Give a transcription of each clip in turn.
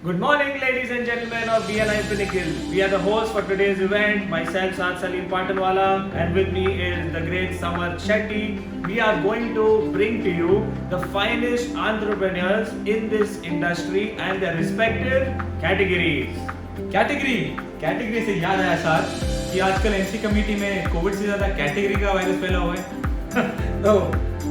Good morning, ladies and gentlemen of BNI Pinnacle. We are the hosts for today's event. Myself, Saad Salim Patanwala, and with me is the great Samarth Shetty. We are going to bring to you the finest entrepreneurs in this industry and their respective categories. Category से याद आया sir कि आजकल NC committee में Covid से ज्यादा category का virus फैला हुआ है। तो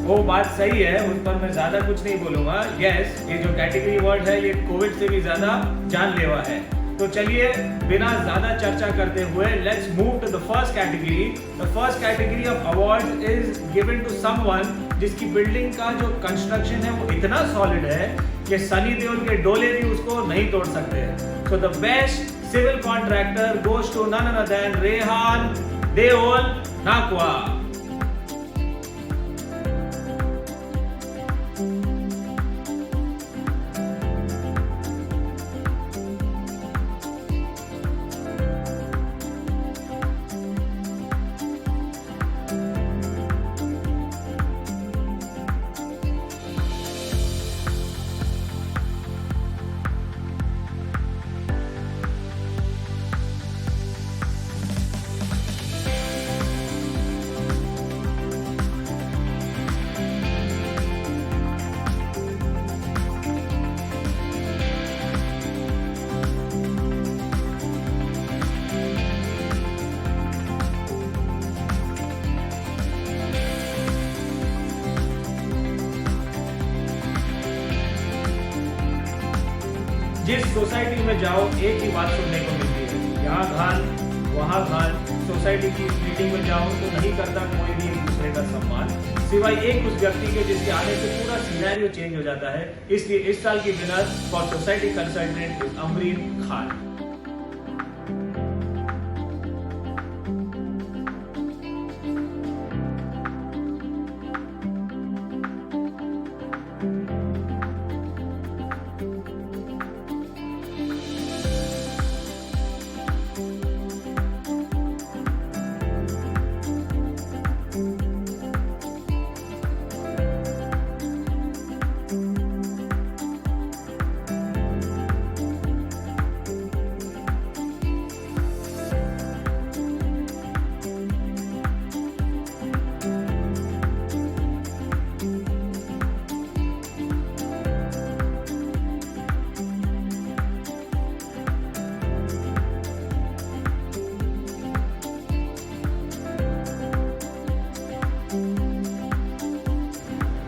वो बात सही है, उस पर मैं ज्यादा कुछ नहीं बोलूंगा। यस, ये जो कैटेगरी वर्ड है ये कोविड से भी ज्यादा जानलेवा है। तो चलिए बिना ज्यादा चर्चा करते हुए let's move to the first category. The first category of award is given to someone जिसकी बिल्डिंग का जो कंस्ट्रक्शन है वो इतना सॉलिड है कि सनी देओल के डोले भी उसको नहीं तोड़ सकते। So the best civil contractor goes to none other than Rehan Deol Nakwa. जिस सोसाइटी में जाओ एक ही बात सुनने को मिलती है, यहाँ घान वहाँ घान। सोसाइटी की मीटिंग में जाओ तो नहीं करता कोई भी एक दूसरे का सम्मान, सिवाय एक उस व्यक्ति के जिसके आने से पूरा सिनेरियो चेंज हो जाता है। इसलिए इस साल की winner for society consultant is Amreen Khan.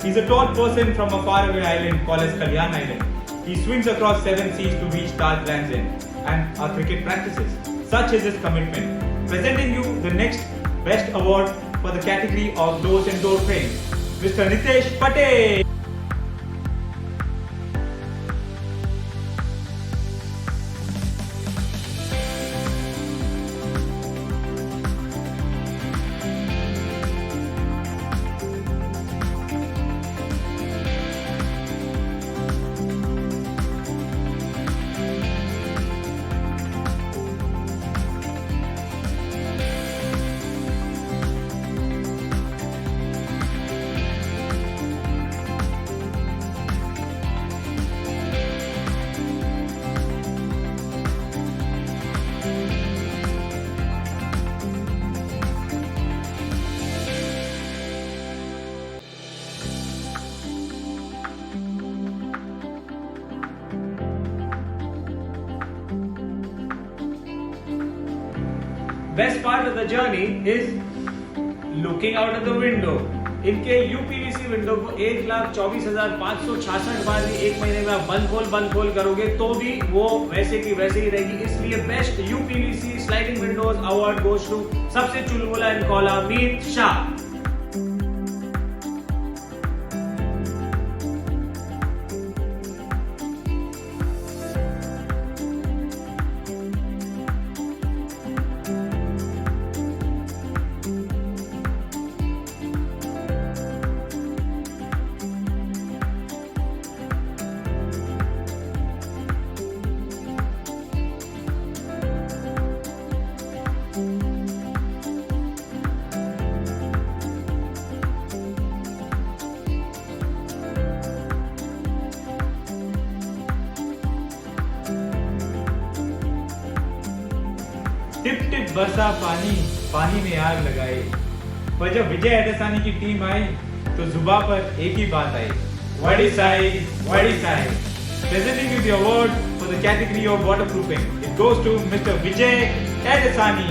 He's a tall person from a faraway island called as Kalyan Island. He swims across 7 seas to reach Darjeeling and our cricket practices. Such is his commitment. Presenting you the next best award for the category of doors and door frames, Mr. Nitesh Patel. Best part of the journey is looking out of the window. इनके UPVC window को 1,24,566 बार भी एक महीने में आप बंद खोल करोगे तो भी वो वैसे की वैसे ही रहेगी। इसलिए best UPVC sliding windows award goes to सबसे चुलबुला एंड कॉला मीत शाह। टिप टिप बरसा पानी, पानी में आग लगाए। पर जब विजय एहसानी की टीम आई तो जुबा पर एक ही बात आई, what is I. Presenting you the award for the category of waterproofing, it goes to Mr. Vijay Edasani.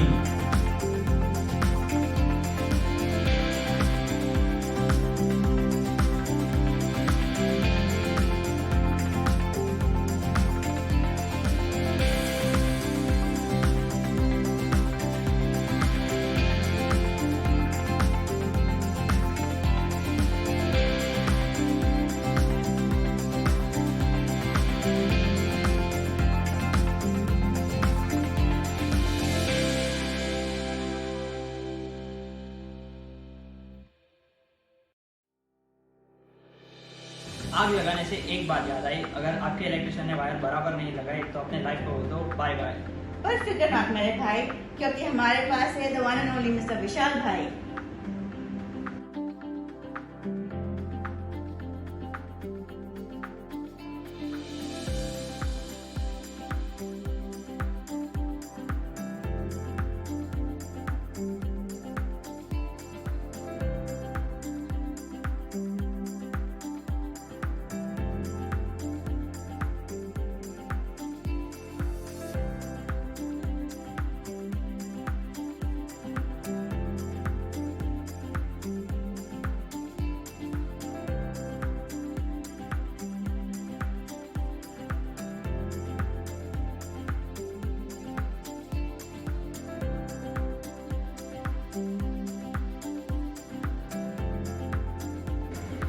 आग लगाने से एक बात याद आई, अगर आपके इलेक्ट्रिशियन ने वायर बराबर नहीं लगाई तो अपने लाइफ को बोल दो बाय बाय। पर फिक्र मत मेरे भाई, क्योंकि हमारे पास है the one and only mister Vishal भाई।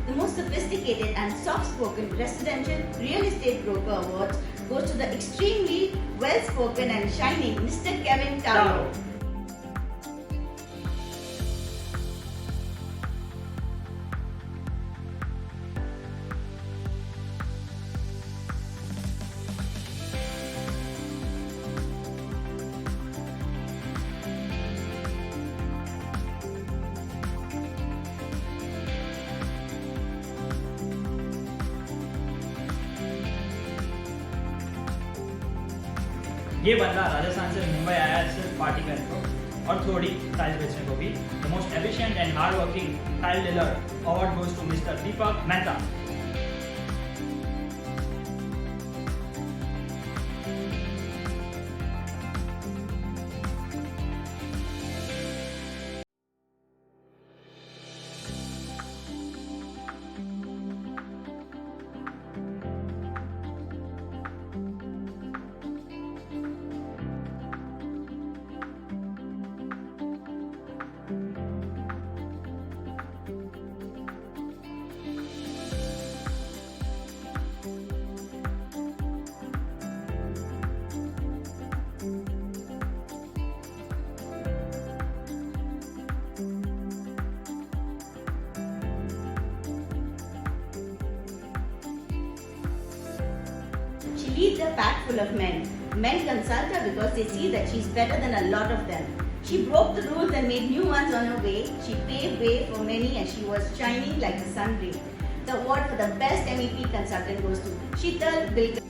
The most sophisticated and soft-spoken residential real estate broker awards goes to the extremely well-spoken and shining Mr. Kevin Taro. ये बंदा राजस्थान से मुंबई आया है सिर्फ पार्टी करने को और थोड़ी टाइल्स बेचने को भी। The most efficient and hard working tile dealer award goes to mister Deepak Mehta. She leads a pack full of men. Men consult her because they see that she's better than a lot of them. She broke the rules and made new ones on her way. She paved way for many and she was shining like a sun ray. The award for the best MEP consultant goes to Sheetal Bilkar.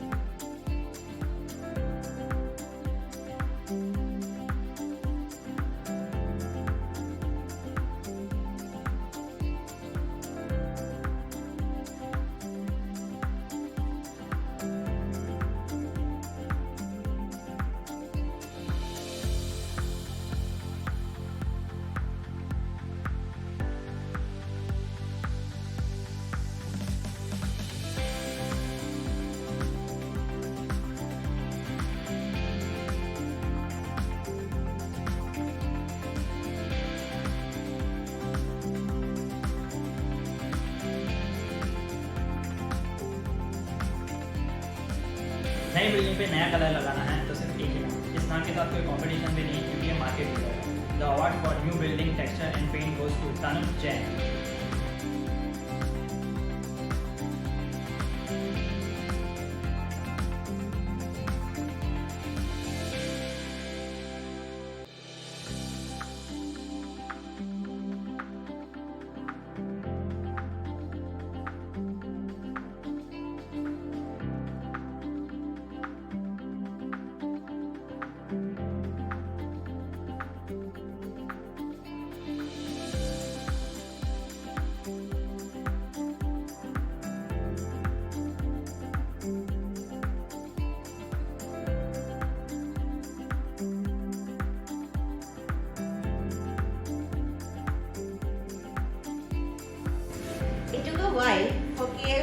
नई building पे नया colour लगाना है तो सिर्फ एक ही नाम। इस नाम के साथ कोई कंपटीशन भी नहीं क्योंकि ये मार्केट लीडर है। The award for new building texture and paint goes to Tanuj Jain.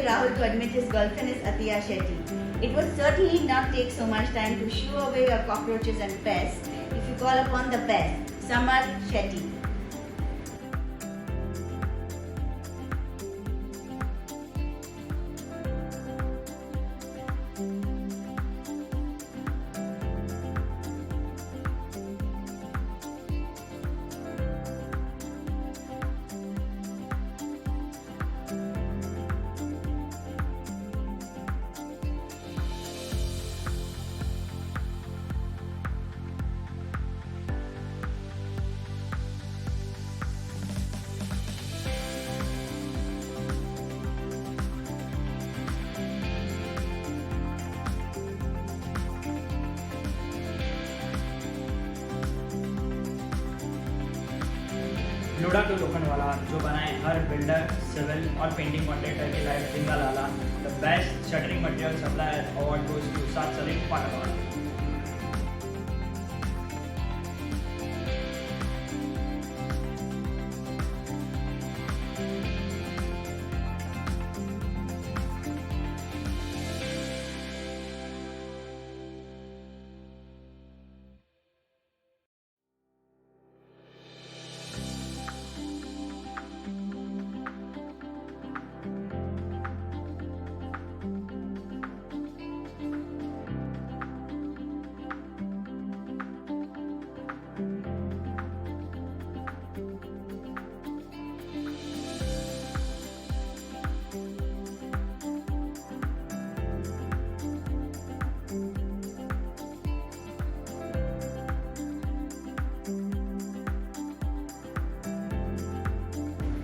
Rahul to admit his girlfriend is Atiya Shetty. It would certainly not take so much time to shoo away your cockroaches and pests if you call upon the best, Samar Shetty. Lodha to Lokhandwala जो बनाए हर builder, civil और painting contractor के life जिंगालाला the best shuttering material supplier award goes to सात सलीम पाटावाला.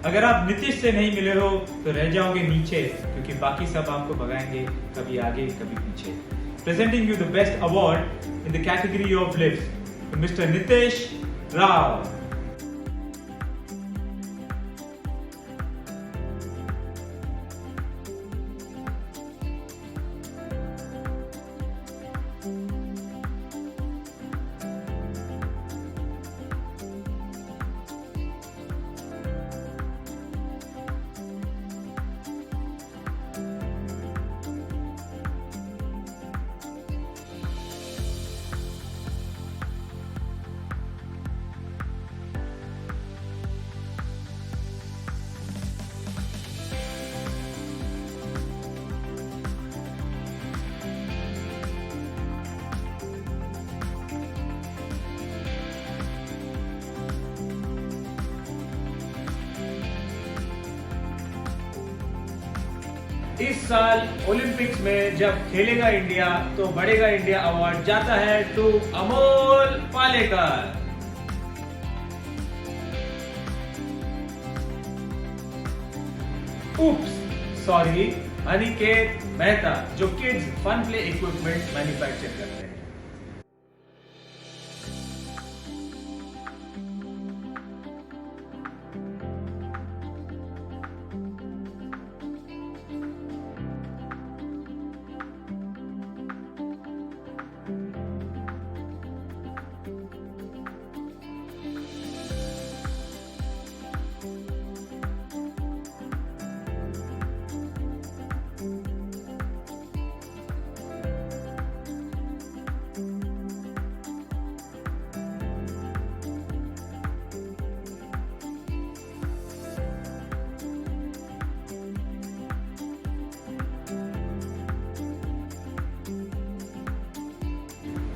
अगर आप नीतीश से नहीं मिले हो तो रह जाओगे नीचे, क्योंकि बाकी सब आपको भगाएंगे कभी आगे कभी पीछे. Presenting you the best award in the category of lifts, Mr. Nitesh Rao. इस साल ओलंपिक्स में जब खेलेगा इंडिया तो बढ़ेगा इंडिया अवार्ड जाता है to Amol Palekar. Oops, sorry, Aniket Mehta जो kids fun play equipment manufacture करते हैं.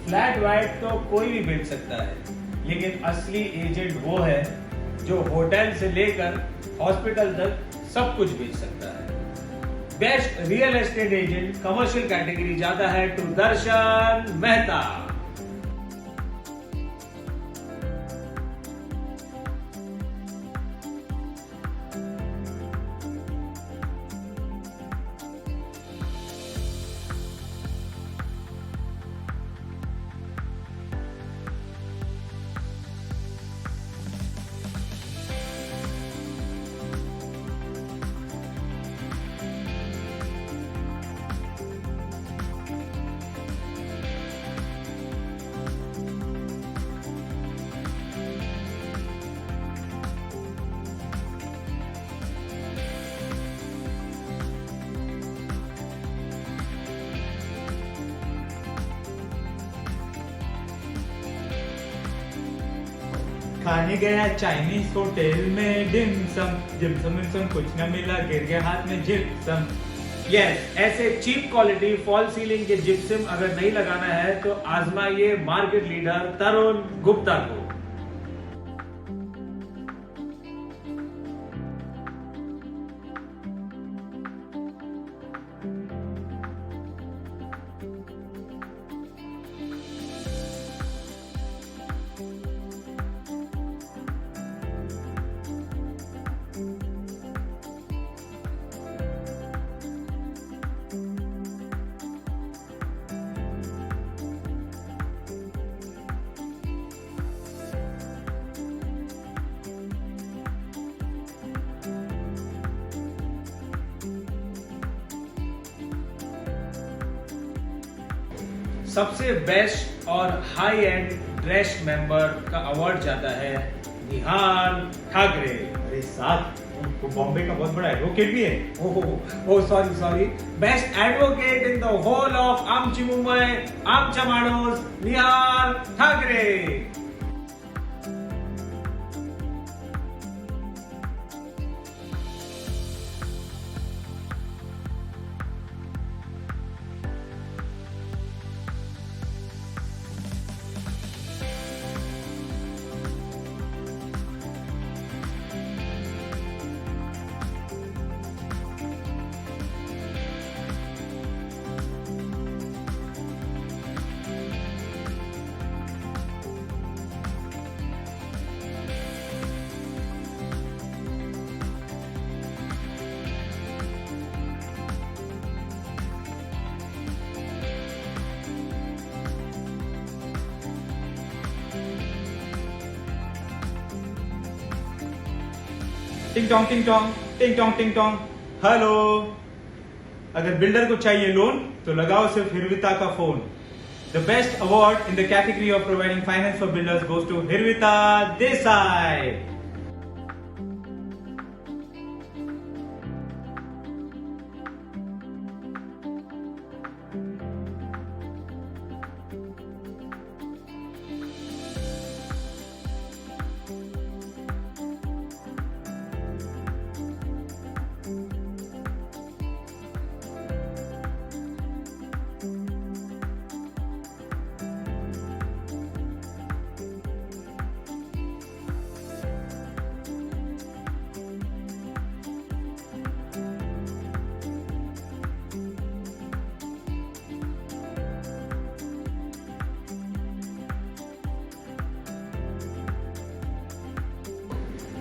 फ्लैट वाइट तो कोई भी बेच सकता है, लेकिन असली एजेंट वो है जो होटल से लेकर हॉस्पिटल तक सब कुछ बेच सकता है. Best real estate agent commercial category जाता है टू दर्शन मेहता. खाने गया चाइनीज होटल में डिमसम जिमसम विमसम कुछ न मिला गिर गया हाथ में जिप्सम। यस, ऐसे चीप क्वालिटी फॉल सीलिंग के जिप्सम अगर नहीं लगाना है तो आजमाइए मार्केट लीडर तरुण गुप्ता को। सबसे बेस्ट और हाई एंड ड्रेस्ड मेंबर का अवार्ड जाता है निहाल ठाकरे। अरे साथ वो बॉम्बे का बहुत बड़ा एडवोकेट भी है। Oh sorry, best advocate in the whole of आमची मुंबई, आमचा माणूस निहाल ठाकरे। टिंग टोंग टिंग टोंग टिंग टोंग टिंग टोंग। हेलो, अगर बिल्डर को चाहिए लोन तो लगाओ सिर्फ हिरविता का phone. The best award in the category of providing finance for builders goes to Hirvita Desai.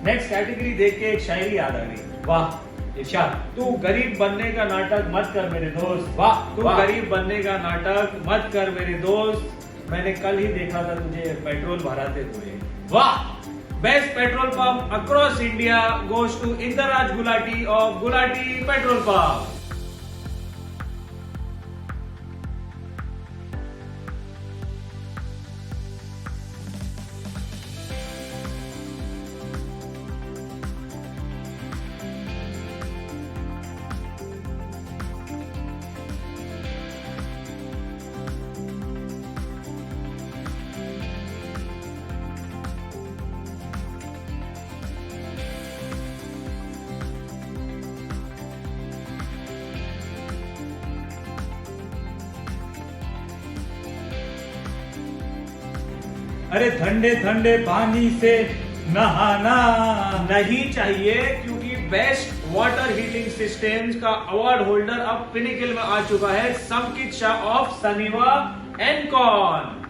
Next category देख के एक शायरी याद आ गई। वाह इरशाद, तू गरीब बनने का नाटक मत कर मेरे दोस्त। वाह तू गरीब बनने का नाटक मत कर मेरे दोस्त। मैंने कल ही देखा था तुझे पेट्रोल भराते हुए। वाह। Best petrol pump across India goes to Indraj Gulati of Gulati petrol pump. अरे ठंडे ठंडे पानी से नहाना नहीं चाहिए, क्योंकि बेस्ट वाटर हीटिंग सिस्टम्स का अवार्ड होल्डर अब पिनिकल में आ चुका है, Samkit Shah of Saniva Encon.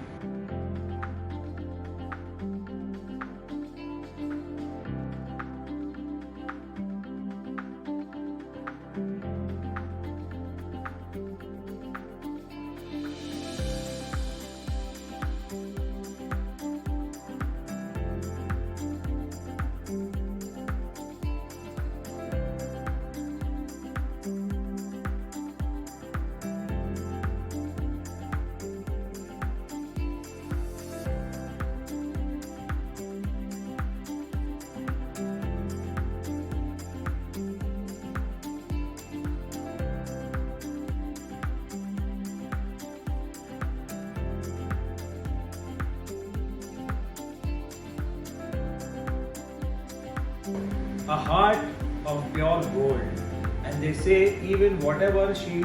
a heart of pure gold. And they say even whatever she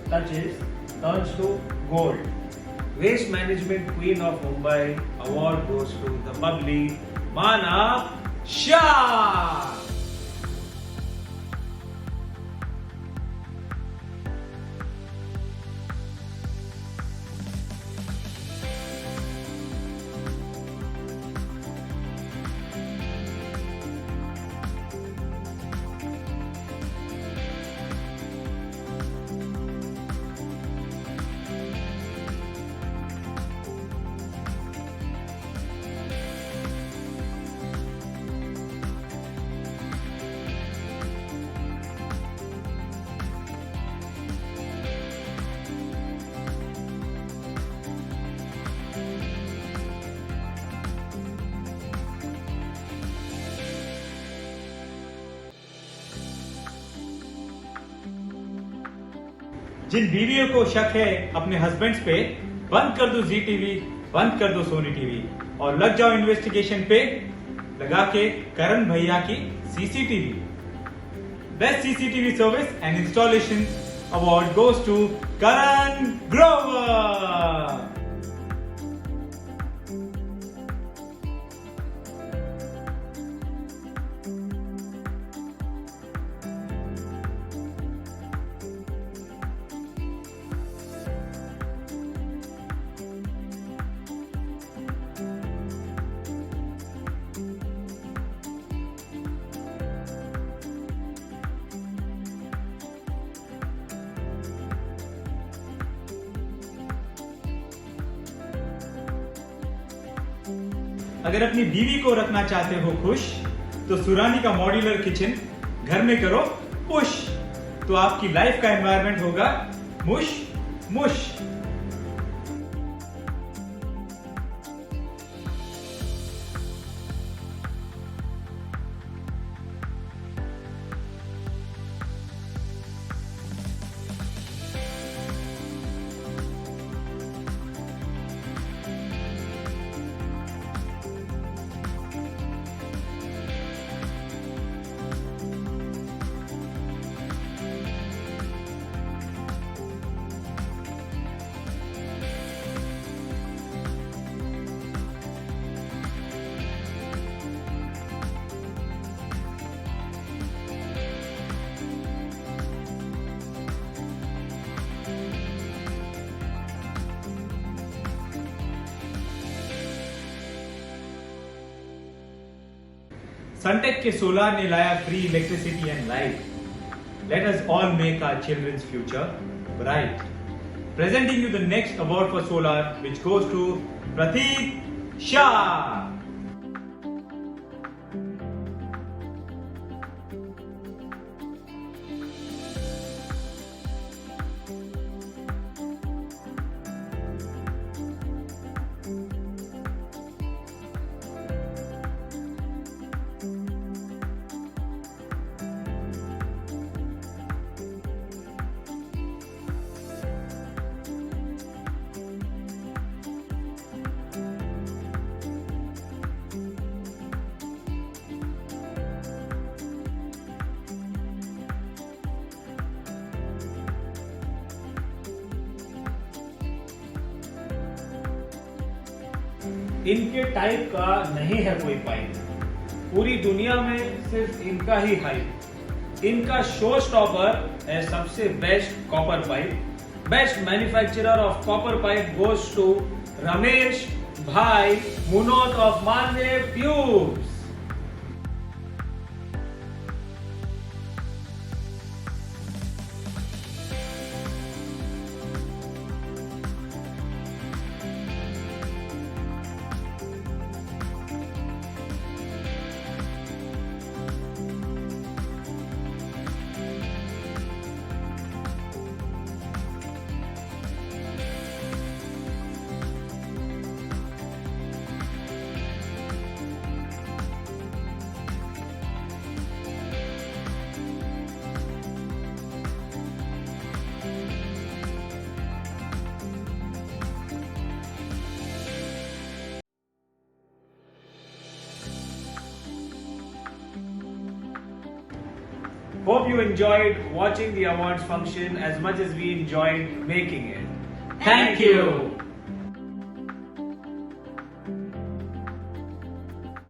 touches turns to gold. Waste Management Queen of Mumbai award goes to the bubbly Mana Shah. जिन बीवियों को शक है अपने हस्बैंड्स पे, बंद कर दो जी टीवी, बंद कर दो सोनी टीवी और लग जाओ इन्वेस्टिगेशन पे, लगा के करण भैया की CCTV. Best CCTV service and installation award goes to Karan Grover. अगर अपनी बीवी को रखना चाहते हो खुश, तो सुरानी का मॉड्यूलर किचन घर में करो पुश, तो आपकी लाइफ का एनवायरनमेंट होगा मुश मुश। सनटेक के सोलार ने लाया free electricity and light. Let us all make our childrens future bright. Presenting you the next award for solar which goes to Pratik Shah. इनके टाइप का नहीं है कोई पाइप, पूरी दुनिया में सिर्फ इनका ही हाइप। इनका शो स्टॉपर है सबसे best copper pipe. Best manufacturer of copper pipe goes to Ramesh भाई Munot of Manve tubes. Hope you enjoyed watching the awards function as much as we enjoyed making it. Thank you.